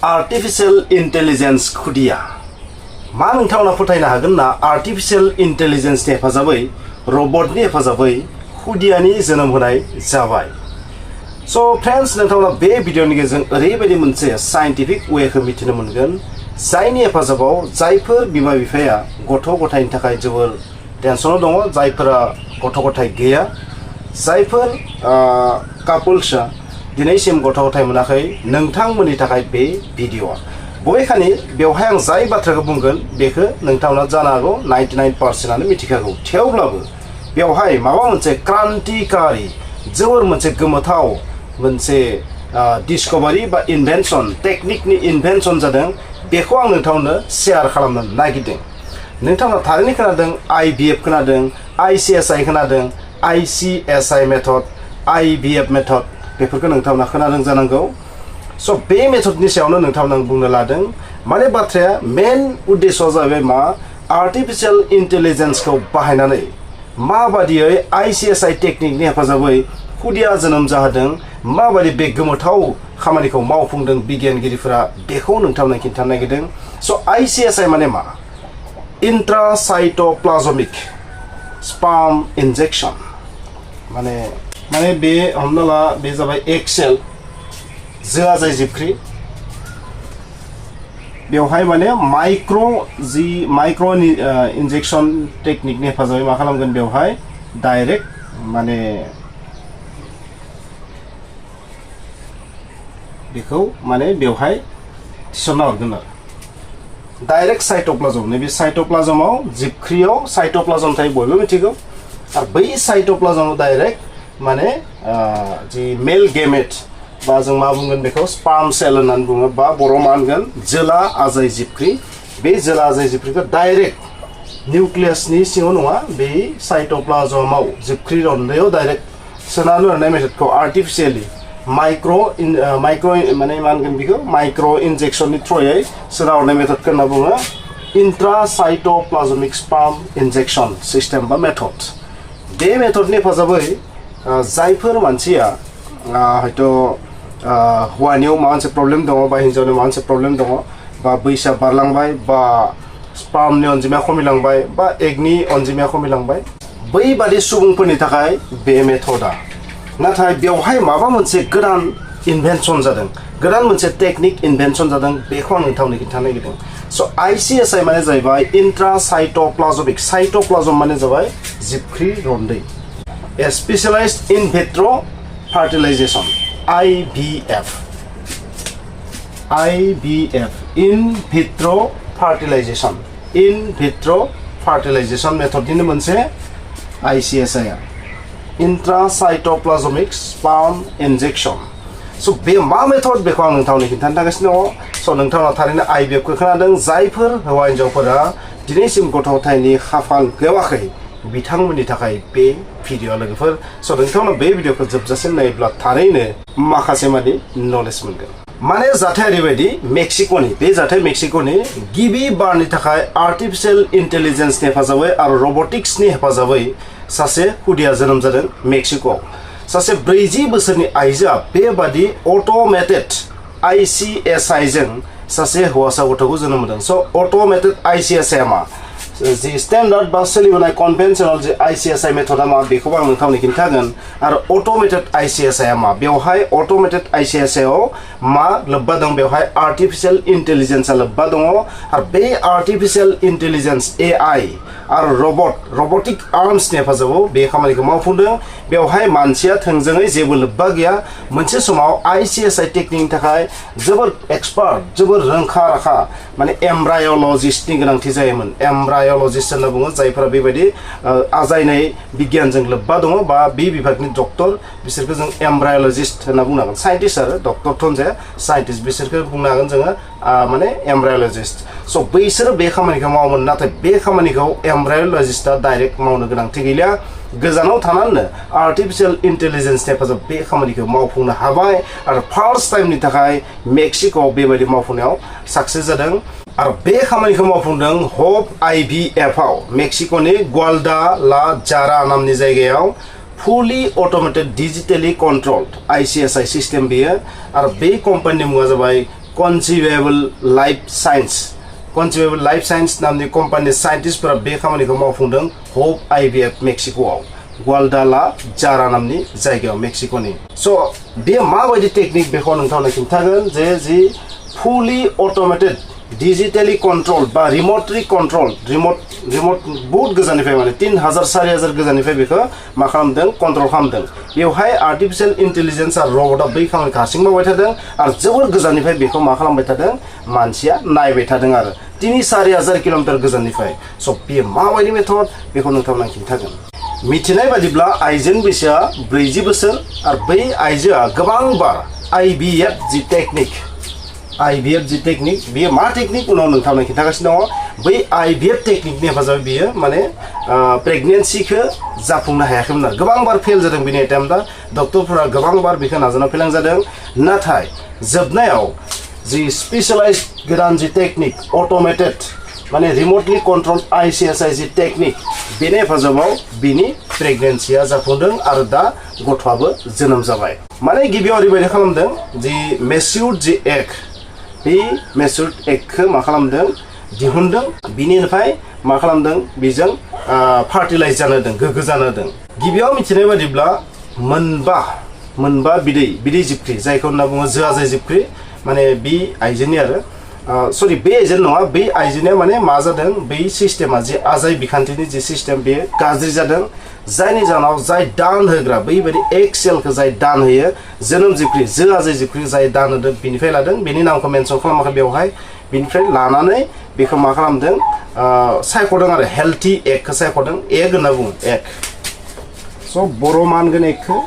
Artificial intelligence खुदिया मा नोंथांमोना फोथायनो हागोन ना आर्टिफिशियल इंटेलिजेंसनि हेफाजाबै रबटनि हेफाजाबै खुदियानि जोनोम होनाय जाबाय। सो फ्रेंड्स नोंथांमोना बे भिडिअनि गेजेरजों ओरैबायदि मोनसे साइंटिफिक वेखौ मिथिनो मोनगोन जायनि हेफाजाबाव जायफोर बिमा बिफाया गथ' गथायनि थाखाय जोबोर टेनसनाव दङ, जायफोरा गथ' गथाय गैया, जायफोर कापल्सआ दिनैसिम गथ' गथाय मोनाखै, नोंथांमोननि थाखाय बे भिडिअआ बबेखानि बेवहाय आं जाय बाथ्राखौ बुंगोन बेखौ नोंथांमोना जानो हागौ 99%आनो मिथिखागौ, थेवब्लाबो बेवहाय माबा मोनसे क्रान्तिकारि जोबोर मोनसे गोमोथाव मोनसे डिस्कभारि बा इनभेनसन टेकनिकनि इनभेनसन जादों, बेखौ आं नोंथांनो शेयार खालामनो नागिरदों। नोंथांमोना थारैनो खोनादों IVF खोनादों, ICSI खोनादों, ICSI मेथड, IVF मेथड, बेफोरखौ नोंथांमोना खोनादों जानांगौ। सो बे मेथडनि सायावनो नोंथांमोना बुंनो लादों। माने बाथ्राया मेन उद्देश्यआ जाबाय मा आर्टिफिशियल इंटेलिजेंसखौ बाहायनानै माबादियै ICSI टेकनिकनि हेफाजाबै खुदिया जोनोम जाहोदों, माबादि बे गोमोथाव खामानिखौ मावफुंदों बिगियानगिरिफोरा, बेखौ नोंथांमोना खिन्थानो नागिरदों। सो ICSI माने मा? इंट्रासाइटोप्लाज्मिक स्पर्म इंजेक्शन माने बे हमना ला बे जाबाय एक्सेल जोआ जाय जिबख्रि, बेवहाय माने माइक्रो इंजेक्शन टेकनिकनि हेफाजाबै मा खालामगोन, बेवहाय डाइरेक्ट माने बेखौ माने बेवहाय थिसनना हरगोन आरो डाइरेक्ट साइटोप्लाज्म। नैबे साइटोप्लाज्मआव जिबख्रियाव साइटोप्लाज्म थायो, बयबो मिथिगौ, आरो बै साइटोप्लाज्मआव डाइरेक्ट माने जि मेल गेमेट बा जों मा बुंगोन बेखौ स्पार्म सेल होननानै बुङो, बा बर' मा होनगोन जोला आजाय जिबख्रि। बे जोला आजाय जिबख्रिखौ डाइरेक्ट निउक्लियासनि सिङाव नङा, बे साइटोप्लाज्मआव जिबख्रि रन्दैयाव डाइरेक्ट सोनानै होनाय मेथडखौ आर्टिफिशियेलि माइक्रो माने मा होनगोन बेखौ माइक्रो इंजेक्शननि थ्रुयै सोना हरनाय मेथडखौ होनना बुङो इंट्रासाइटोप्लाज्मिक स्पर्म इंजेक्शन सिस्टेम बा मेथड। बे मेथडनि हेफाजाबै जायफोर मानसिया हयथ' हौवानियाव माबा मोनसे प्रब्लेम दङ बा हिन्जावनियाव माबा मोनसे प्रब्लेम दङ, बा बैसोआ बारलांबाय, बा स्पार्मनि अनजिमाया खमिलांबाय, बा एगनि अनजिमाया खमिलांबाय, बैबादि सुबुंफोरनि थाखाय बे मेथडआ। नाथाय बेवहाय माबा मोनसे गोदान इनभेनसन जादों, गोदान मोनसे टेकनिक इनभेनसन जादों, बेखौ आं नोंथांनो खिन्थानो नागिरदों। स' ICSI माने जाहैबाय इंट्रासाइटोप्लाज्मिक, साइटोप्लाज्म माने जाबाय जिबख्रि रन्दै, specialised in vitro fertilization IVF in vitro fertilization मेथडनिनो मोनसे ICSI इंट्रासाइटोप्लाज्मिक स्पर्म इंजेक्शन। सो बे मा मेथड बेखौ आं नोंथांनो खिन्थानो थांगासिनो दङ। स' नोंथांमोना थारैनो IVF खौ खोनादों, जायफोर हौवा हिन्जावफोरा दिनैसिम गथ' गथायनि खाफाल गेवाखै बिथांमोननि थाखाय बे भिडिअ लोगोफोर। स' नोंथांमोना बे भिडिअखौ जोबजासिम नायोब्ला थारैनो माखासे मानि नलेज मोनगोन। माने जाथाया ओरैबायदि, बे जाथाय मेक्सिक'नि गिबि बारनि थाखाय आर्टिफिशियल इंटेलिजेंसनि हेफाजाबै आरो रबटिक्सनि हेफाजाबै सासे खुदिया जोनोम जादों मेक्सिक'आव। सासे 40 बोसोरनि आइजोआ बेबादि अट'मेटेड ICSI जों सासे हौवासा गथ'खौ जोनोम होदों। स' अट'मेटेड ICSI मा? जि स्टेन्डार्ड बा सोलिबोनाय कनभेनसनेल जि ICSI मेथडा मा, बेखौबो आं नोंथांनो खिन्थागोन। आरो अट'मेटेड ICSI मा? बेवहाय अट'मेटेड ICSI आव मा लोब्बा दं? बेवहाय आर्टिफिशियल इंटेलिजेंसआ लोब्बा दङ, आरो बे आर्टिफिशियल इंटेलिजेंस AI आरो रबटिक आर्म्सनि हेफाजाबाव बे खामानिखौ मावफुंदों। बेवहाय मानसिया थोंजोङै जेबो लोब्बा गैया। मोनसे समाव ICSI टेकनिकनि थाखाय जोबोर एक्सपार्ट, जोबोर रोंखा राखा माने एम्ब्राय'लजिस्टनि गोनांथि जायोमोन। एम्ब्राय'लजिस्ट होनना बुङो जायफोरा बेबायदि आजायनाय बिगियानजों लोब्बा दङ, बा बे बिभागनि डक्टर, बिसोरखौ जों एम्ब्राय'लजिस्ट होनना बुंनो हागोन। साइन्टिस्ट आरो डक्टरथ' होनजाया, साइन्टिस्ट बिसोरखौ बुंनो हागोन जोङो माने एम्ब्राय'लजिस्ट। स' बैसोरो बे खामानिखौ मावोमोन, नाथाय बे खामानिखौ एम्ब्राय'लजिस्टआ डाइरेक्ट मावनो गोनांथि गैलिया। गोजानाव थानानैनो आर्टिफिशियल इंटेलिजेंसनि हेफाजाब बे खामानिखौ मावफुंनो हाबाय, आरो फार्स्ट टाइमनि थाखाय मेक्सिक'आव बेबायदि मावफुंनायाव साक्सेस जादों। आरो बे खामानिखौ मावफुंदों होप IVF आव मेक्सिक'नि ग्वालदालाजारा नामनि जायगायाव fully automated digitally controlled ICSI system बेयो। आरो बे कम्पानिनि मुङा जाबाय कनसिभेबल लाइफ साइन्स नामनि कम्पानि साइन्टिस्टफोरा बे खामानिखौ मावफुंदों होप आईवीएफ मेक्सिक'आव ग्वालदाला जारा नामनि जायगायाव मेक्सिक'नि स' बे माबायदि टेकनिक बेखौ नोंथांनो खिन्थागोन जे जि फुलि अट'मेटेड डिजिटेलि कन्ट्रल बा रिमटलि कन्ट्रल रिमट बहुत गोजाननिफ्राय माने 3000 4000 गोजाननिफ्राय बेखौ मा खालामदों कन्ट्रल खालामदों बेवहाय आर्टिफिशियेल इंटेलिजेंस आरो रबटआ बै खामानिखौ हारसिं मावबाय थादों आरो जोबोर गोजाननिफ्राय बेखौ मा खालामबाय थादों मानसिया नायबाय थादों आरो 3000 किल'मिटार गोजाननिफ्राय स' बे माबायदि मेथड बेखौ नोंथांनो खिन्थागोन मिथिनाय बादिब्ला आइजोनि बैसोआ 40 बोसोर आरो बै आइजोआ गोबांबार आईवीएफ जि टेकनिक बेयो मा टेकनिक उनाव नोंथांनो खिन्थागासिनो दङ बै आईवीएफ टेकनिकनि हेफाजाबै बियो माने प्रेगनेन्सिखौ जाफुंनो हायाखैमोन आरो गोबांबार फेल जादों बिनि एटेम्पआ डक्टरफोरा गोबांबार बेखौ नाजानायाव फेलें जादों नाथाय जोबनायाव जि स्पेशलाइज्ड गोदान जि टेकनिक अट'मेटेड माने रिमटलि कन्ट्रल ICSI जि टेकनिक बेनि हेफाजाबाव बिनि प्रेगनेन्सिया जाफुंदों आरो दा गथ'आबो जोनोम जाबाय माने गिबियाव ओरैबायदि खालामदों जि मेच्युर्ड जि एग बे मेच्युर्ड एगखौ मा खालामदों दिहुनदों बिनिफ्राय मा खालामदों बेजों फार्टिलाइज जानो होदों गोग्गो जानो होदों गिबियाव मिथिनाय बादिब्ला मोनबा बिदै जिबख्रि जायखौ होनना बुङो जोआजाय जिबख्रि माने बे आइजोनि आरो सरि बे आइजो नङा बे आइजोनिया माने मा जादों बै सिस्टेमा जे आजाय बिखान्थिनि जे सिस्टेम बे गाज्रि जादों जायनि जाहोनाव जाय दान होग्रा बैबायदि एग सेलखौ जाय दान होयो जोनोम जिबख्रि जोआजाय जिबख्रि जाय दान होदों बिनिफ्राय लादों बेनि नामखौ मेनसन खालामाखै बेवहाय बिनिफ्राय लानानै बेखौ मा खालामदों सायख'दों आरो हेल्थि एगखौ सायख'दों एग होनना बुङो एग स' बर' मा होनगोन एगखौ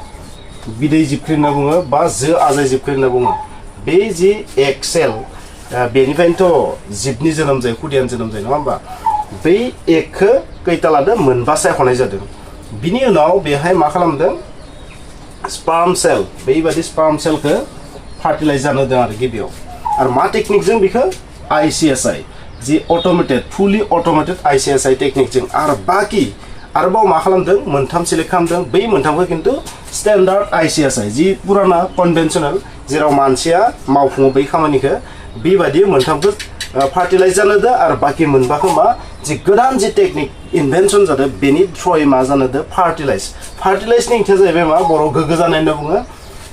बिदै जिबख्रि होनना बुङो बा जोआजाय जिबख्रि होनना बुङो बे जि एग सेल बेनिफ्रायनोथ' जिबनि जोनोम जायो खुदियानि जोनोम जायो नङा होमबा बै एगखौ खैथा लादों मोनबा सायख'नाय जादों बिनि उनाव बेहाय मा खालामदों स्पार्म सेल बेबायदि स्पार्म सेलखौ फार्टिलाइज जानो होदों आरो गिबियाव आरो मा टेकनिकजों बेखौ ICSI जि फुलि अट'मेटेड ICSI टेकनिकजों आरो बाखि आरोबाव मा खालामदों मोनथाम सिलेक्ट खालामदों बै मोनथामखौ खिन्थु स्टेन्डार्ड ICSI जि पुराना कनभेनसनेल जेराव मानसिया मावफुङो बै खामानिखौ बेबायदि मोनथामखौ फार्टिलाइज जानो होदों आरो बाखि मोनबाखौ मा जि गोदान जि टेकनिक इनभेनसन जादों बेनि थ्रयै मा जानो होदों फार्टिलाइजनि ओंथिया जाहैबाय मा बर'आव गोग्गो जानाय होनना बुङो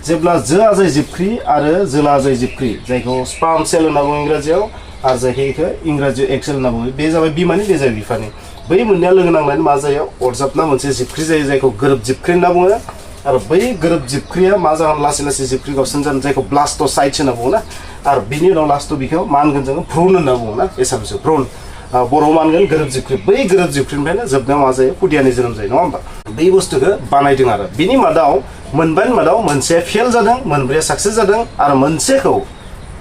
जेब्ला जोआजाय जिबख्रि आरो जोलाजाय जिबख्रि जायखौ स्पार्म सेल होनना बुङो इंराजियाव आरो जायखौ इंराजियाव एग सेल होनना बुङो बे जाबाय बिमानि बे जाबाय बिफानि बै मोननैया लोगो नांनानै मा जायो अरजाबना मोनसे जिबख्रि जायो जायखौ गोरोब जिबख्रि होनना बुङो आरो बै गोरोब जिबख्रिया मा जागोन लासै जिबख्रि गावसिन जागोन जायखौ ब्लास्टोसाइट्स होनना बुङो ना आरो बिनि उनाव लास्टआव बेखौ मा होनगोन जोङो भ्रुन होनना बुङो ना एसामिसआव भ्रुन बर'आव मा होनगोन गोरोब जिबख्रि बै गोरोब जिबख्रिनिफ्रायनो जोबनायाव मा जायो खुदियानि जोनोम जायो नङा होमबा बै बुस्थुखौ बानायदों आरो बिनि मादाव मोनबानि मादाव मोनसेया फेल जादों मोनब्रैया साक्सेस जादों आरो मोनसेखौ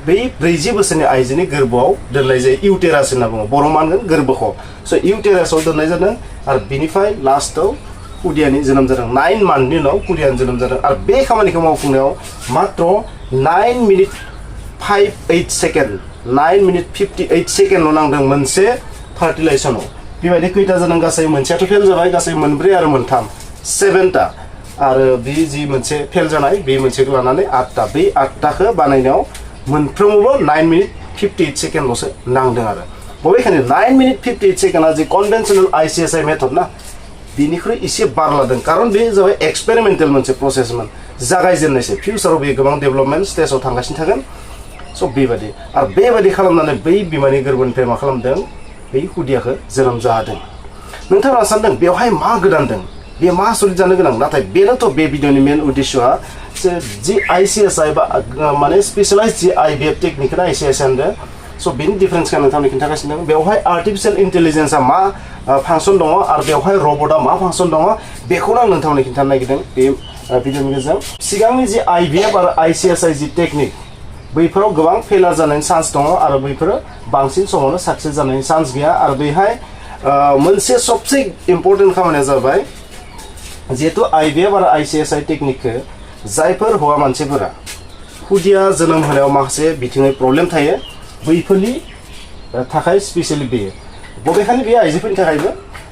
बै 40 बोसोरनि आइजोनि गोरबोआव दोननाय जायो इउटेरास होनना बुङो बर' मा होनगोन गोरबोखौ स' इउटेरासआव दोननाय जादों आरो बिनिफ्राय लास्टआव खुदियानि जोनोम जादों 9 मान्थनि उनाव खुदियानि जोनोम जादों आरो बे खामानिखौ मावफुंनायाव मात्र 9 मिनिट 58 सेकेन्ड 9 मिनिट 58 सेकेन्डल' नांदों मोनसे फार्टिलाइजेसनाव बेबायदि खैथा जादों गासै मोनसेयाथ' फेल जाबाय गासै मोनब्रै आरो मोनथाम 7टा आरो बे जि मोनसे फेल जानाय बे मोनसेखौ लानानै 8टा बै 8टाखौ बानायनायाव मोनफ्रोमावबो 9 मिनिट 58 सेकेन्डल'सो नांदों आरो बबेखानि 9 मिनिट 58 सेकेन्डआ जि कनभेनसनेल ICSI मेथड ना बिनिख्रुइ एसे बार लादों खारन बे जाबाय एक्सपेरिमेन्टेल मोनसे प्रसेसमोन जागायजेननायसो फिउचाराव बे गोबां डेभेलपमेन्ट स्टेजआव थांगासिनो थागोन स' बेबायदि आरो बेबायदि खालामनानै बै बिमानि गोरबोनिफ्राय मा खालामदों बै खुदियाखौ जोनोम जाहोदों नोंथाङा सानदों बेवहाय मा गोदानदों बे मा सलिद जानो गोनां नाथाय बेनोथ' बे भिडिअनि मेन उद्देश्यआ जि ICSI बा माने स्पेशलाइज जि IVF टेकनिकखौनो ICSI होनदों स' बेनि डिफारेन्सखौ नोंथांनो खिन्थागासिनो दं बेवहाय आर्टिफिशियेल इन्टेलिजेन्सआ मा फांसन दङ आरो बेवहाय रबटआ मा फांसन दङ बेखौनो आं नोंथांनो खिन्थानो नागिरदों बे भिडिअनि गेजेरजों सिगांनि जि IVF आरो ICSI जि टेकनिक बैफोराव गोबां फेलार जानायनि चान्स दङ आरो बैफोरो बांसिन समावनो साक्सेस जानायनि चान्स गैया आरो बेहाय मोनसे सबसे इम्पर्टेन्ट खामानिया जाबाय जिहेतु IVF आरो ICSI टेकनिकखौ जायफोर हौवा मानसिफोरा खुदिया जोनोम होनायाव माखासे बिथिङै प्रब्लेम थायो बैफोरनि थाखाय स्पेसियेलि बेयो बबेखानि बेयो आइजोफोरनि थाखायबो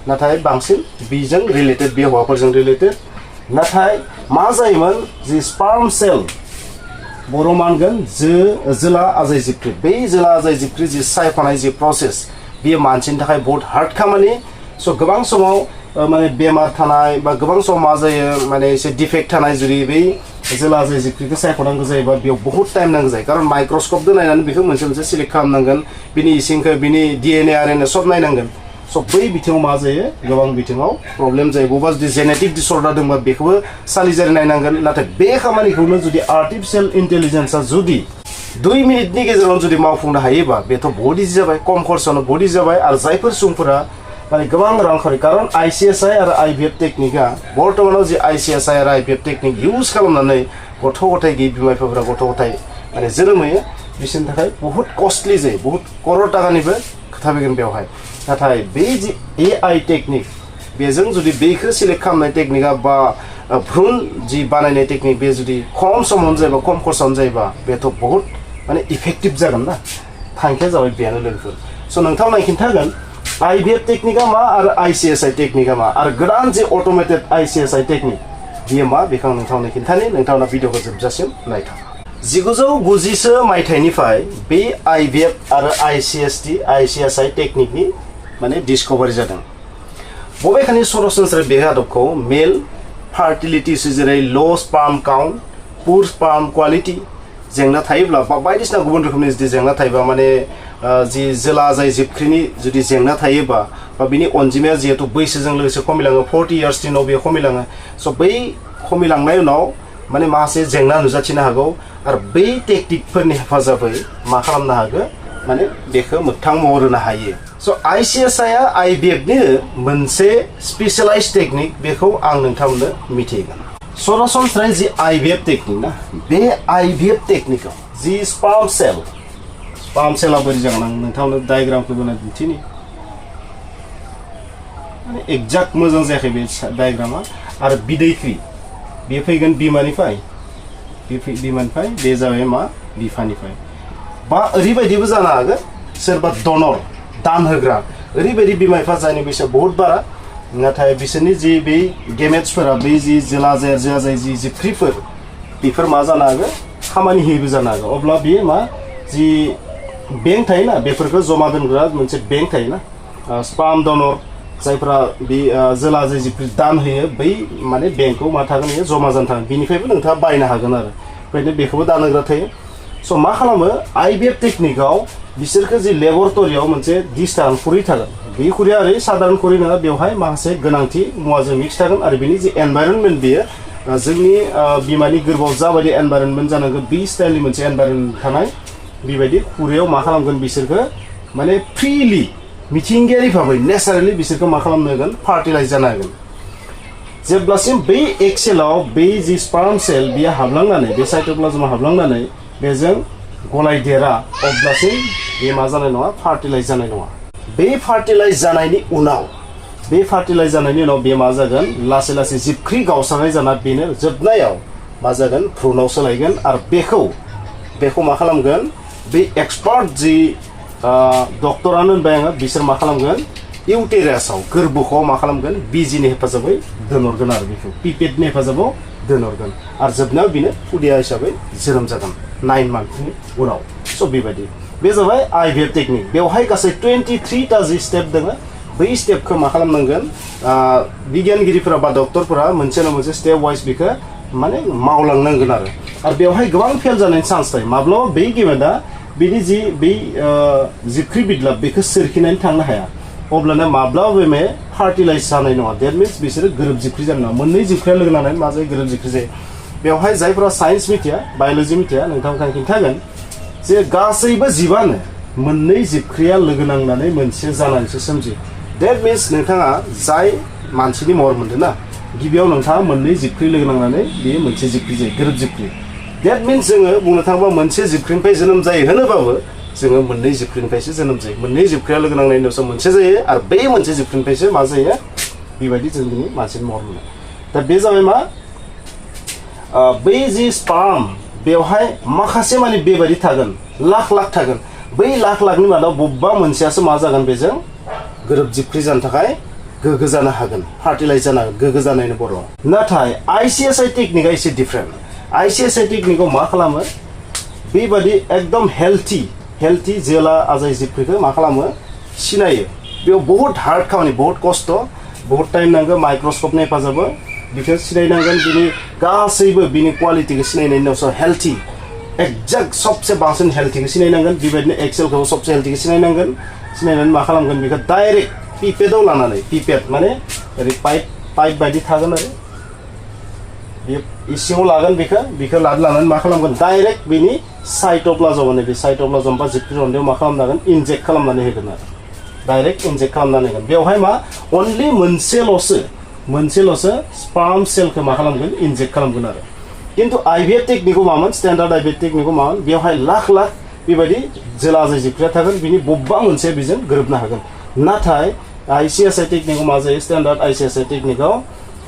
नाथाय बांसिन बेजों रिलेटेड बे हौवाफोरजों रिलेटेड नाथाय मा जायोमोन जि स्पार्म सेल बर' मानगोन जोला आजाय जिबख्रि बै जोला आजाय जिबख्रि जि सायख'नाय जि प्रसेस बेयो मानसिनि थाखाय बहुत हार्ड खामानि स' गोबां समाव माने बेमार थानाय बा गोबां समाव मा जायो माने एसे डिफेक्ट थानाय जुदि बै जोला आजाय जिबख्रिखौ सायख'नांगौ जायोबा बेयाव बहुत टाइम नांगौ जायो खारन माइक्रस्कपजों नायनानै बेखौ मोनसे मोनसे सिलेक्ट खालामनांगोन बिनि इसिंखौ बिनि DNA RNA सब नायनांगोन स' बै बिथिङाव मा जायो गोबां बिथिङाव प्रब्लेम जायो बबेबा जुदि जेनेटिक डिसअर्डार दंबा बेखौबो सालिजारि नायनांगोन नाथाय बे खामानिखौनो जुदि आर्टिफिशियेल इन्टेलिजेन्सआ जुदि 2 मिनिटनि गेजेरावनो जुदि मावफुंनो हायोबा बेथ' बहुत इजि जाबाय खम खरसावनो बहुत इजि जाबाय आरो जायफोर सुबुंफोरा माने गोबां रां खावरि खारन ICSI आरो IVF टेकनिकआ बर्तमानाव जि ICSI आरो IVF टेकनिक इउज खालामनानै गथ' गथाय गैयै बिमा बिफाफोरा गथ' गथाय माने जोनोम होयो बिसोरनि थाखाय बहुत कस्टलि जायो बहुत करोड़ टाकानिबो खोथा फैगोन बेवहाय नाथाय बे जि AI टेकनिक बेजों जुदि बेखौ सिलेक्ट खालामनाय टेकनिकआ बा भ्रुन जि बानायनाय टेकनिक बे जुदि खम समावनो जायोबा खम खरसावनो जायोबा बेथ' बहुत माने इफेक्टिभ जागोन ना थांखिया जाबाय बेनो लोगोफोर स' नोंथांमोना खिन्थागोन IVF टेकनिकआ मा आरो ICSI टेकनिकआ मा आरो गोदान जे अट'मेटेड ICSI टेकनिक बेयो मा बेखौ आं नोंथांनो खिन्थानि नोंथांमोना भिडिअखौ जोबजासिम नायथा 1990 मायथाइनिफ्राय बे IVF आरो ICSI टेकनिकनि माने डिस्कभारि जादों बबेखानि सरासनस्रायै बे आदबखौ मेल फार्टिलिटि जेरै लो स्पार्म काउन्ट पुर स्पार्म क्वालिटी जेंना थायोब्ला बा बायदिसिना गुबुन रोखोमनि जुदि जेंना थायोबा माने जि जोला आजाय जिबख्रिनि जुदि जेंना थायोबा बा बिनि अनजिमाया जिहेतु बैसोजों लोगोसे खमिलाङो 40 इयार्सनि उनाव बेयो खमिलाङो स' बै खमिलांनाय उनाव माने माखासे जेंना नुजाथिनो हागौ आरो बै टेकनिकफोरनि हेफाजाबै मा खालामनो हागौ माने बेखौ मोगथां महर होनो हायो स' ICSI आ IVFनि मोनसे स्पेशलाइज टेकनिक बेखौ आं नोंथांमोननो मिथिगोन सरासनस्रायै जि IVF टेकनिक ना बे IVF टेकनिकआव जि स्पार्म सेलआ बोरै जागोन आं नोंथांमोननो डायग्रामखौ होना दिन्थिनि माने एक्जाक्ट मोजां जायाखै बे डायग्रामा आरो बिदैख्रि बे फैगोन बिमानिफ्राय बे जाबाय मा बिफानिफ्राय बा ओरैबायदिबो जानो हागौ सोरबा डनर दान होग्रा ओरैबायदि बिमा बिफा जायनि बैसोआ बहुत बारा नाथाय बिसोरनि जि बै गेमेट्सफोरा बै जि जोला जाय जि जिबख्रिफोर बेफोर मा जानो हागौ खामानि होयैबो जानो हागौ अब्ला बेयो मा जि बेंक थायोना बेफोरखौ जमा दोनग्रा मोनसे बेंक थायोना स्पार्म डनर जायफोरा बे जोला जाय जिबख्रि दान होयो बै माने बेंकआव मा थागोन बेयो जमा जानो थागोन बिनिफ्रायबो नोंथाङा बायनो हागोन आरो ओमफ्राय बेखौबो दान होग्रा थायो स' मा खालामो IVF टेकनिकआव बिसोरखो जि लेबरेटरियाव मोनसे डिस थागोन खुरै थागोन बे खुरैया ओरै साधारन खुरै नङा बेवहाय माखासे गोनांथि मुवाजों मिक्स थागोन आरो बेनि जि एनभाइरनमेन्ट बेयो जोंनि बिमानि गोरबोआव जाबायदि एनभाइरनमेन्ट जानांगौ बे स्टाइलनि मोनसे एनभाइरनमेन्ट थानाय बेबायदि खुरैयाव मा खालामगोन बिसोरखो माने फ्रिलि मिथिंगायारि भाबै नेचारेलि बिसोरखौ मा खालामनो होगोन फार्टिलाइज जानो होगोन जेब्लासिम बै एक सेलाव बै जि स्पार्म सेल बियो हाबलांनानै बे साइटोप्लाज्माव हाबलांनानै बेजों गलायदेरा अब्लासिम बे मा जानाय नङा फार्टिलाइज जानाय नङा बे फार्टिलाइज जानायनि उनाव बे मा जागोन लासै लासै जिबख्रि गावस्रानाय जाना बेनो जोबनायाव मा जागोन भ्रुनाव सोलायगोन आरो बेखौ मा खालामगोन बे एक्सपार्ट जि डक्टरानो होनबाय आङो बिसोर मा खालामगोन इउटेरासआव गोरबोखौ मा खालामगोन बिजिनि हेफाजाबै दोनहरगोन आरो बेखौ पिपेटनि हेफाजाबाव दोनहरगोन आरो जोबनायाव बेनो खुदिया हिसाबै जोनोम जागोन 9 मान्थनि उनाव स' बेबायदि बे जाबाय IVF टेकनिक बेवहाय गासै 23टा जि स्टेप दङ बै स्टेपखौ मा खालामनांगोन बिगियानगिरिफोरा बा डक्टरफोरा मोनसे ना मोनसे स्टेप वाइज बेखौ माने मावलांनांगोन आरो बेवहाय गोबां फेल जानायनि चान्स थायो माब्लाबा बै गेमेटआ बिनि जि बै जिबख्रि बिदलाब बेखौ सोरखिनानै थांनो हाया अब्लाना माब्लाबा बे फार्टिलाइज जानाय नङा देट मिन्स बिसोरो गोरोब जिबख्रि जानाय नङा मोननै जिबख्रिया लोगो नांनानै मा जायो गोरोब जिबख्रि जायो बेवहाय जायफोरा साइन्स मिथिया बाय'लजि मिथिया नोंथांमोनखौ खिन्थागोन जे गासैबो जिबानो मोननै जिबख्रिया लोगो नांनानै मोनसे जानानैसो सोमजियो देट मिन्स नोंथाङा जाय मानसिनि महर मोनदों ना गिबियाव नोंथाङा मोननै जिबख्रि लोगो नांनानै बेयो मोनसे जिबख्रि जायो गोरोब जिबख्रि देट मिन्स जोङो बुंनो थाङोबा मोनसे जिबख्रिनिफ्राय जोनोम जायो होनोबाबो जोङो मोननै जिबख्रिनिफ्रायसो जोनोम जायो मोननै जिबख्रिया लोगो नांनायनि उनावसो मोनसे जायो आरो बे मोनसे जिबख्रिनिफ्रायसो मा जायो बेबायदि जोंनि मानसिनि महर मोनो दा बे जाबाय मा बै जि स्पार्म बेवहाय माखासे माने बेबायदि थागोन लाख थागोन बै लाखनि मादाव बबेबा मोनसेयासो मा जागोन बेजों गोरोब जिबख्रि जानो थाखाय गोग्गो जानो हागोन फार्टिलाइज जानो हागोन गोग्गो जानायनि बर'आव नाथाय ICSI टेकनिकआ एसे डिफारेन्ट ICSI टेकनिकआव मा खालामो बेबादि एकदम हेल्थी जोला आजाय जिबख्रिखौ मा खालामो सिनायो बेयाव बहुत हार्ड खामानि बहुत खस्थ बहुत टाइम नांगौ माइक्रोस्कोपनि हेफाजाबै बेखौ सिनायनांगोन बिनि गासैबो बिनि क्वालिटिखौ सिनायनायनि उनावसो हेल्थी एक्जेक्ट सबसे बांसिन हेल्थीखौ सिनायनांगोन बेबायदिनो एक्सेलखौ सबसे हेल्थीखौ सिनायनांगोन सिनायनानै मा खालामगोन बेखौ डाइरेक्ट पिपेटआव लानानै पिपेट माने ओरै पाइप बायदि थागोन आरो बे इसिङाव लागोन बेखौ लानानै मा खालामगोन डाइरेक्ट बेनि साइटोप्लाज्म माने बे साइटोप्लाज्म बा जिबख्रि रन्दैयाव मा खालामनांगोन इनजेक्ट खालामनानै होगोन आरो डाइरेक्ट इनजेक्ट खालामनानै होगोन बेवहाय मा अनलि मोनसेल'सो स्पार्म सेलखौ मा खालामगोन इनजेक्ट खालामगोन आरो किन्तु आइभिएफ टेकनिकआव मामोन स्टेन्डार्ड आइभिएफ टेकनिकआव मामोन बेवहाय लाख बेबायदि जोला आजाय जिबख्रिया थागोन बिनि बबेबा मोनसे बेजों गोरोबनो हागोन नाथाय ICSI टेकनिकआव मा जायो स्टेन्डार्ड ICSI टेकनिकआव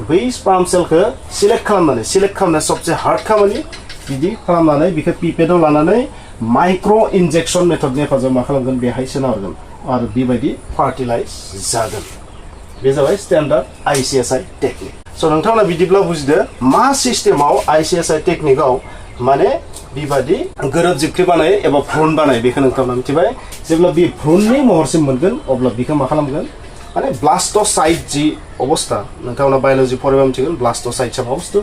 बै स्पार्म सेलखौ सिलेक्ट खालामनाय सबसे हार्ड खामानि बिदि खालामनानै बेखौ पिपेटआव लानानै माइक्रो इन्जेक्सन मेथडनि हेफाजाब मा खालामगोन बेहाय सोना हरगोन आरो बेबायदि फार्टिलाइज जागोन बे जाबाय स्टेन्डार्ड ICSI टेकनिक स' नोंथांमोना बिदिब्ला बुजिदो मा सिस्टेमाव ICSI टेकनिकआव माने बेबादि गोरोब जिबख्रि बानायो एबा भ्रुण बानायो बेखौ नोंथांमोना मिथिबाय जेब्ला बे भ्रुणनि महरसिम मोनगोन अब्ला बेखौ मा खालामगोन माने ब्लास्टोसाइट जी अबस्था नोंथांमोना बाय'ल'जि फरायबा मिथिगोन ब्लास्टोसाइट सा बुस्थु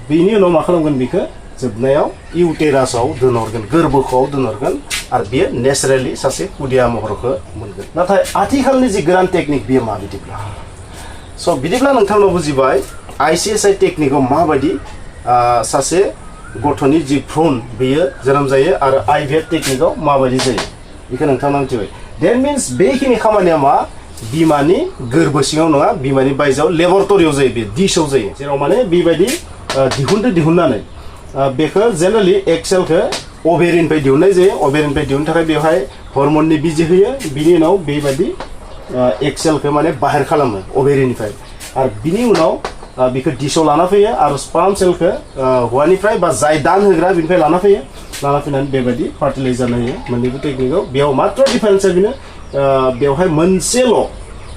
बेनि उनाव मा खालामगोन बेखौ जोबनायाव इउटेरासआव दोनहरगोन गोरबोखौ दोनहरगोन आरो बेयो नेचारेलि सासे खुदिया महरखौ मोनगोन नाथाय आथिखालनि जि गोदान टेकनिक बेयो मा बिदिब्ला स' बिदिब्ला नोंथांमोना बुजिबाय ICSI टेकनिकआव माबायदि सासे गथ'नि जि भ्रुण बेयो जोनोम जायो आरो IVF टेकनिकआव माबायदि जायो बेखौ नोंथांमोना मिथिबाय देट मिन्स बेखिनि खामानिया मा बिमानि गोरबो सिङाव नङा बिमानि बायजोआव लेबरेटरियाव जायो बे डिशआव जायो जेराव माने बेबायदि दिहुननानै बेखौ जेनेरेलि एग सेलखौ ओभेरिनिफ्राय दिहुननाय जायो ओभेरिनिफ्राय दिहुननो थाखाय बेवहाय हर्मननि बिजि होयो बिनि उनाव बेबायदि एग सेलखौ माने बाहेर खालामो ओभेरिनिफ्राय आरो बिनि उनाव बेखौ डिशआव लाना फैयो आरो स्पार्म सेलखौ हौवानिफ्राय बा जाय दान होग्रा बिनिफ्राय लाना फैनानै बेबायदि फार्टिलाइज जानो होयो मोननैबो टेकनिकआव बेयाव मात्र डिफारेन्सआ बेनो बेवहाय मोनसेल'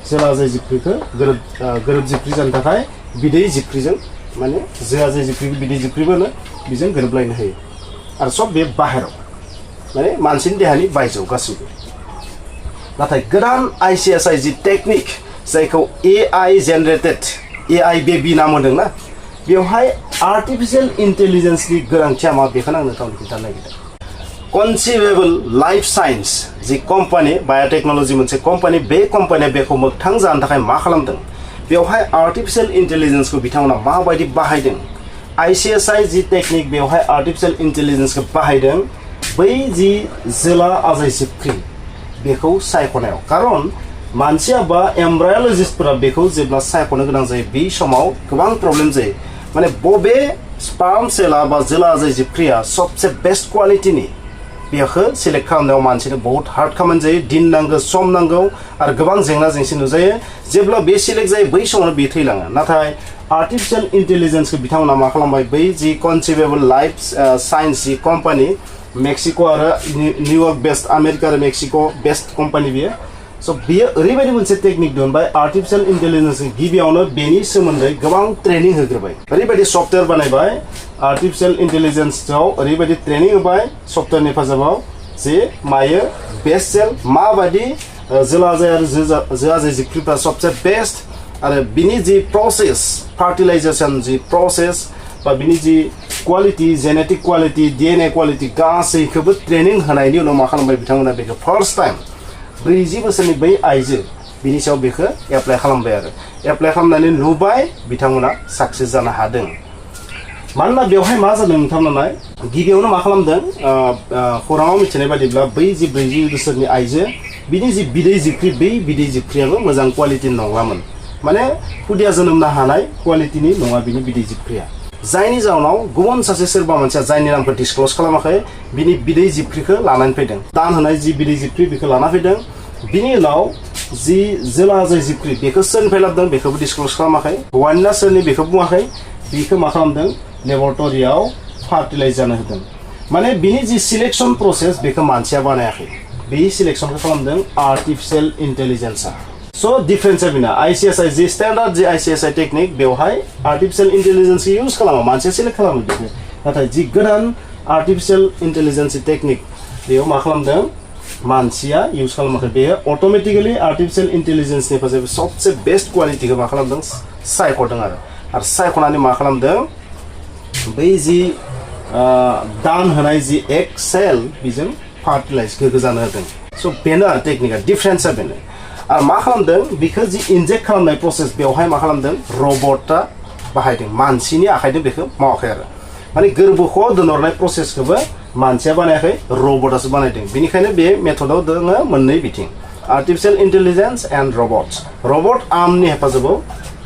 जोला आजाय जिबख्रिखौ गोरोब जिबख्रि जानो थाखाय बिदै जिबख्रिजों माने जो आजाय जिबख्रिखौ बिदै जिबख्रिबो होनो बेजों गोरोबलायनो होयो आरो सब बे बाहेराव माने मानसिनि देहानि बायजोआव गासैबो नाथाय गोदान ICSI जि टेकनिक जायखौ AI जेनेरेटेड AI बेबी नाम होदोंना बेवहाय आर्टिफिशियेल इन्टेलिजेन्सनि गोनांथिया मा बेखौनो आं नोंथांनो खिन्थानो नागिरदों कनसिभेबल लाइफ साइन्स जि कम्पानि बाय'टेक्न'लजि मोनसे कम्पानि बे कम्पानिया बेखौ मोगथां जानो थाखाय मा खालामदों बेवहाय आर्टिफिशियेल इन्टेलिजेन्सखौ बिथांमोना माबायदि बाहायदों ICSI जि टेकनिक बेवहाय आर्टिफिशियेल इन्टेलिजेन्सखौ बाहायदों बै जि जोला आजाय जिबख्रि बेखौ सायख'नायाव खारन मानसिया बा एम्ब्राय'लजिस्टफोरा बेखौ जेब्ला सायख'नो गोनां जायो बे समाव गोबां प्रब्लेम जायो माने बबे स्पार्म सेला बा जोला आजाय जिबख्रिया सबसे बेस्ट क्वालिटिनि बेखौ सिलेक्ट खालामनायाव मानसिनो बहुत हार्ड खामानि जायो दिन नांगौ सम नांगौ आरो गोबां जेंना जेंसि नुजायो जेब्ला बे सिलेक्ट जायो बै समावनो बे थैलाङो नाथाय आर्टिफिशियेल इन्टेलिजेन्सखौ बिथांमोना मा खालामबाय बै जि कनसिभेबल लाइफ साइन्स जि कम्पानि मेक्सिक' आरो निउयर्क बेस्ड आमेरिका आरो मेक्सिक' बेस्ड कम्पानि बियो स' बियो ओरैबायदि मोनसे टेकनिक दिहुनबाय आर्टिफिशियेल इन्टेलिजेन्सनि गिबियावनो बेनि सोमोन्दै गोबां ट्रेनिं होग्रोबाय ओरैबायदि सफ्टवेयर बानायबाय आर्टिफिशियेल इन्टेलिजेन्सआव ओरैबायदि ट्रेनिं होबाय सफ्टवेयरनि हेफाजाबाव जे मायो बेस्ट सेल माबायदि जोला आजाय आरो जो आजाय जिबख्रिफ्रा सबसे बेस्ट आरो बिनि जि प्रसेस फार्टिलाइजेसन जि प्रसेस बा बिनि जि quality genetic quality DNA quality गासैखौबो ट्रेनिं होनायनि उनाव मा खालामबाय बिथांमोना बेखौ फार्स्ट टाइम 40 बोसोरनि बै आइजो बिनि सायाव बेखौ एप्लाइ खालामबाय आरो एप्लाइ खालामनानै नुबाय बिथांमोना साक्सेस जानो हादों मानोना बेवहाय मा जादों नोंथांमोना गिबियावनो मा खालामदों खौराङाव मिथिनाय बादिब्ला बै जि 40 बोसोरनि आइजो बिनि जि बिदै जिबख्रि बै बिदै जिबख्रियाबो मोजां क्वालिटिनि नङामोन माने खुदिया जोनोमनो हानाय क्वालिटिनि नङा बिनि बिदै जिबख्रिया जायनि जाउनाव गुबुन सासे सोरबा मानसिया जायनि नामखौ डिसक्ल'ज खालामाखै बिनि बिदै जिबख्रिखौ लानानै फैदों दान होनाय जि बिदै जिबख्रि बेखौ लाना फैदों बिनि उनाव जि जोला आजाय जिबख्रि बेखौ सोरनिफ्राय लाबोदों बेखौबो डिसक्ल'ज खालामाखै हौवानिना सोरनि बेखौ बुङाखै बेखौ मा खालामदों लेबरेटरियाव फार्टिलाइज जानो होदों माने बिनि जि सिलेक्शन प्रसेस बेखौ मानसिया बानायाखै बे सिलेक्शनखौ खालामदों आर्टिफिशियेल इन्टेलिजेन्सआ स' डिफारेन्सआ बेनो ICSI जि स्टेन्डार्ड जि ICSI टेकनिक बेवहाय आर्टिफिशियेल इन्टेलिजेन्सखौ इउज खालामो मानसिया सिलेक्ट खालामो बेखौ नाथाय जि गोदान आर्टिफिशियल इंटेलिजेंस टेक्निक बेयाव मा खालामदों मानसिया यूज खालामाखै बेयो अटोमेटिकली आर्टिफिशियल इंटेलिजेंस नि फारसे सबसे बेस्ट क्वालिटीखौ मा खालामदों सायख'दों आरो सायख'नानै मा खालामदों बै जि दान होनाय जि एग सेल बेजों फार्टिलाइज गोगो जानो होदों स' बेनो आरो टेक्निकआ डिफारेन्सआ बेनो आरो मा खालामदों बेखौ जि इनजेक्ट खालामनाय प्रसेस बेवहाय मा खालामदों रबटआ बाहायदों मानसिनि आखाइजों बेखौ मावाखै आरो माने गोरबोखौ दोनहरनाय प्रसेसखौबो मानसिया बानायाखै रबटआसो बानायदों बेनिखायनो बे मेथडआव दोङो मोननै बिथिं आर्टिफिशियल इंटेलिजेंस एन्ड रबट आर्मनि हेफाजाबाव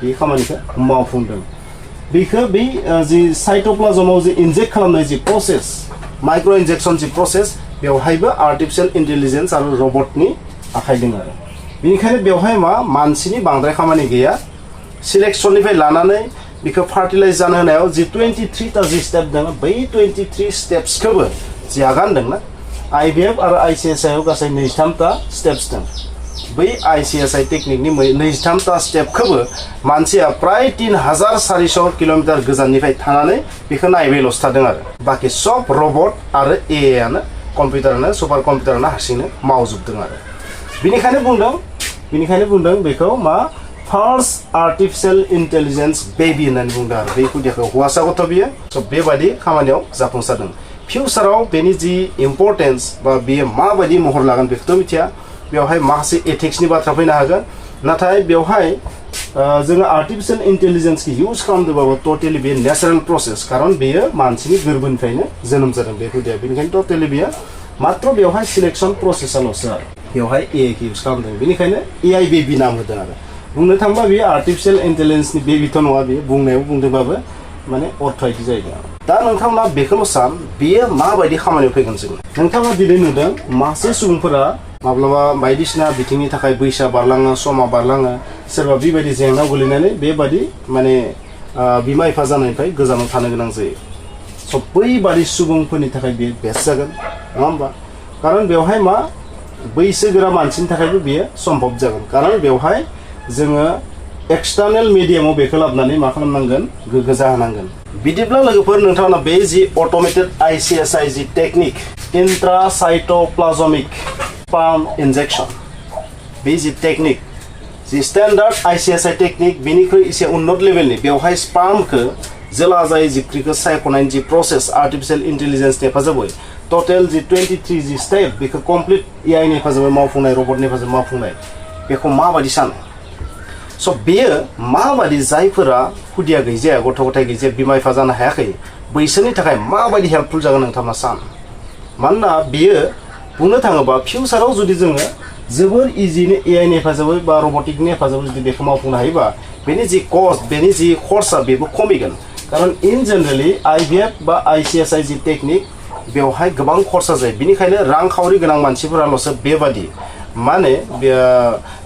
बे खामानिखौ मावफुंदों बेखौ बे जि साइटोप्लाज्माव जि इनजेक्ट खालामनाय जि प्रसेस माइक्रो इनजेक्शन जि प्रसेस बेवहायबो आर्टिफिशियल इंटेलिजेंस आरो रबटनि आखाइ दङ आरो बेनिखायनो बेवहाय मा मानसिनि बांद्राय खामानि गैया सिलेक्शननिफ्राय लानानै बेखौ फार्टिलाइज जानो होनायाव जि 23 ता जि स्टेप दङ बै 23 स्टेप्सखौबो जि आगान दंना IVF आरो ICSI आव गासै 23 ता स्टेप्स दं बै ICSI टेक्निकनि 23 ता स्टेपखौबो मानसिया प्राय 3400 किलोमिटार गोजाननिफ्राय थानानै बेखौ नायबायल'सो थादों आरो बाखि सब रबट आरो AI आनो कम्पिउटारानो सुपार कम्पिउटारानो हारसिंनो मावजोबदों आरो बेनिखायनो बुंदों बेखौ मा फार्स्ट आर्टिफिशियल इंटेलिजेंस बेबी होननानै बुंदों आरो बे खुदियाखौ हौवासा गथ' बियो स' बेबायदि खामानियाव जाफुंसारदों फिउचाराव बेनि जि इम्पर्टेन्स बा बेयो माबायदि महर लागोन बेखौथ' मिथिया बेवहाय माखासे एथिक्सनि बाथ्रा फैनो हागोन नाथाय बेवहाय जोङो आर्टिफिशियल इंटेलिजेंसखौ इउज खालामदोंबाबो टटेलि बे नेचारेल प्रसेस खारन बेयो मानसिनि गोरबोनिफ्रायनो जोनोम जादों बे खुदिया बेनिखायनो टटेलि बेयो मात्र बेवहाय सिलेक्शन प्रसेसआल'सो आरो बेवहाय AI खौ इउज खालामदों बेनिखायनो AI बेबी नाम होदों आरो बुंनो थांबा बेयो आर्टिफिशियल इंटेलिजेंसनि बेबिथ' नङा बेयो बुंनायाव बुंदोंबाबो माने अर्थ इदि जायो दा नोंथांमोना बेखौल' सान बेयो माबायदि खामानियाव फैगोन जों नोंथाङा दिनै नुदों मासे सुबुंफोरा माब्लाबा बायदिसिना बिथिंनि थाखाय बैसोआ बारलाङो समा बारलाङो सोरबा बेबायदि जेंनायाव गोलैनानै बेबायदि माने बिमा बिफा जानायनिफ्राय गोजानाव थानो गोनां जायो स' बैबादि सुबुंफोरनि थाखाय बेयो बेस्ट जागोन नङा होमबा खारन बेवहाय मा बैसोगोरा मानसिनि थाखायबो बेयो सम्भब जागोन खारन बेवहाय जोङो एक्सटार्नेल मिडियामाव बेखौ लाबोनानै मा खालामनांगोन गोग्गो जाहोनांगोन बिदिब्ला लोगोफोर नोंथांमोना बे जि अटोमेटेड ICSI जि टेक्निक इंट्रासाइटोप्लाज्मिक स्पर्म इंजेक्शन बे जि टेक्निक जि स्टैंडार्ड ICSI टेक्निक बेनिख्रुइ एसे उन्नत लेभेलनि बेवहाय स्पर्मखौ जेला जाय जिबख्रिखौ सायख'नायनि जि प्रसेस आर्टिफिशियल इंटेलिजेंसनि हेफाजाबै टोटेल जि 23 जि स्टेप बेखौ कमप्लिट AI नि हेफाजाबै मावफुंनाय रबटनि हेफाजाबै मावफुंनाय बेखौ माबायदि सानो स' बेयो माबायदि जायफोरा खुदिया गैजाया गथ' गथाय गैजाया बिमा बिफा जानो हायाखै बैसोरनि थाखाय माबायदि हेल्पफुल जागोन नोंथांमोना सान मानोना बेयो बुंनो थाङोबा फिउचाराव जुदि जोङो जोबोर इजिनो AI नि हेफाजाबै बा रबटिकनि हेफाजाबै जुदि बेखौ मावफुंनो हायोबा बेनि जि कस्ट बेनि जि खरसा बेबो खमिगोन खारन इन जेनेरेलि IVF बा ICSI जि टेक्निक बेवहाय गोबां खरसा जायो बेनिखायनो रांखावरि गोनां मानसिफोराल'सो बेबादि माने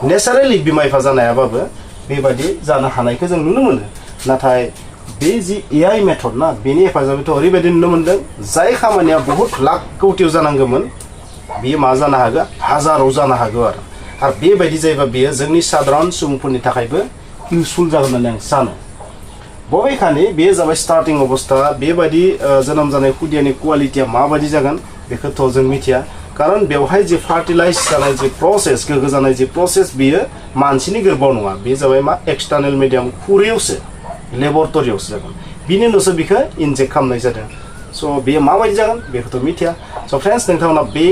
नेचारेलि बिमा बिफा जानायाबाबो बेबायदि जानो हानायखौ जों नुनो मोनो नाथाय बे जि AI मेथड ना बेनि हेफाजाबैथ' ओरैबायदि नुनो मोनदों जाय खामानिया बहुत लाख कौटियाव जानांगौमोन बेयो मा जानो हागौ हाजाराव जानो हागौ आरो बेबायदि जायोबा बेयो जोंनि साधारन सुबुंफोरनि थाखायबो इउजफुल जागोन होननानै आं सानो बबेखानि बेयो जाबाय स्टार्टिं अबस्था बेबायदि जोनोम जानाय खुदियानि क्वालिटिया माबायदि जागोन बेखौथ' जों मिथिया खारन बेवहाय जि फार्टिलाइज जानाय जि प्रसेस गोग्गो जानाय जि प्रसेस बियो मानसिनि गोरबोआव नङा बे जाबाय मा एक्सटार्नेल मिडियाम खुरैयावसो लेबरेटरियावसो जागोन बिनि उनावसो बेखौ इनजेक्ट खालामनाय जादों स' बेयो माबायदि जागोन बेखौथ' मिथिया स' फ्रेन्ड्स नोंथांमोना बे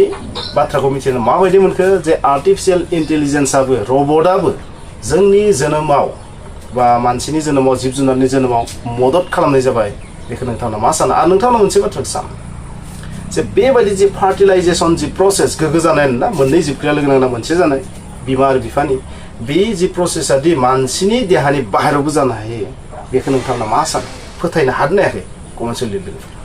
बाथ्राखौ मिथिनो माबायदि मोनखो जे आर्टिफिशियल इंटेलिजेंसआबो रबटआबो जोंनि जोनोमाव बा मानसिनि जोनोमाव जिब जुनारनि जोनोमाव मदद खालामनाय जाबाय बेखौ नोंथांमोना मा सानो आरो नोंथांमोना मोनसे बाथ्राखौ सान जे बेबायदि जि फार्टिलाइजेशन जि प्रसेस गोग्गो जानाय ना मोननै जिबख्रिया लोगो नांना मोनसे जानाय बिमा आरो बिफानि बे जि प्रसेसा दि मानसिनि देहानि बाहेरावबो जानो हायो बेखौ नोंथांमोना मा सानो फोथायनो हादों ना हायाखै कमेन्टआव लिरदो